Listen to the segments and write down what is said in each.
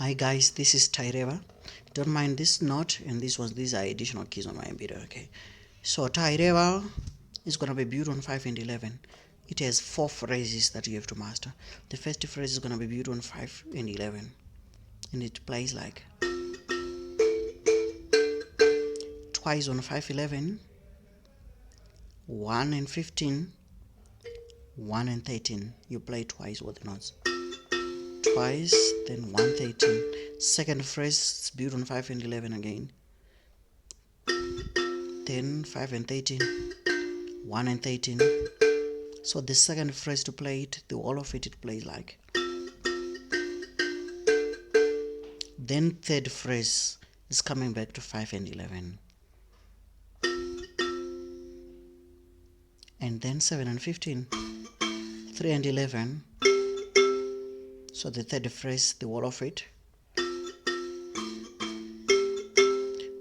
Hi guys, this is Taireva. Don't mind this note and these are additional keys on my mbira. Okay, so Taireva is gonna be built on 5 and 11. It has 4 phrases that you have to master. The first phrase is gonna be built on 5 and 11, and it plays like twice on 5-11, 1 and 15, 1 and 13. You play twice with the notes. Twice, then 113. Second phrase is built on 5 and 11 again. Then 5 and 13, 1 and 13. So the second phrase to play it, the whole of it plays like. Then third phrase is coming back to 5 and 11. And then 7 and 15, 3 and 11. So the third phrase, the whole of it.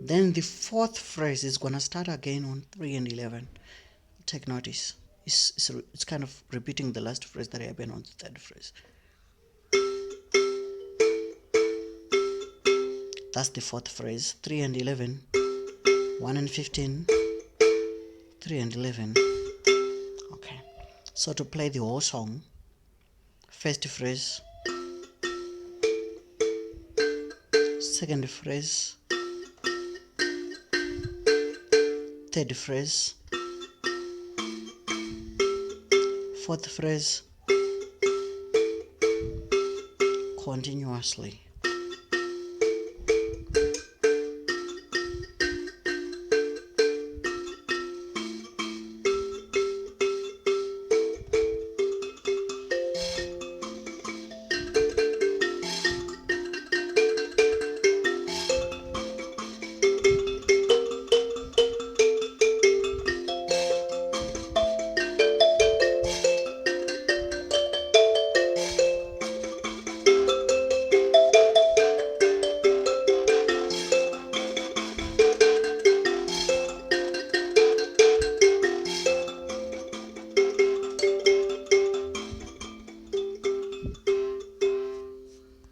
Then the fourth phrase is gonna start again on 3 and 11. Take notice. It's kind of repeating the last phrase that happened on the third phrase. That's the fourth phrase. 3 and 11, 1 and 15, 3 and 11. Okay. So to play the whole song, first phrase, second phrase, third phrase, fourth phrase, continuously.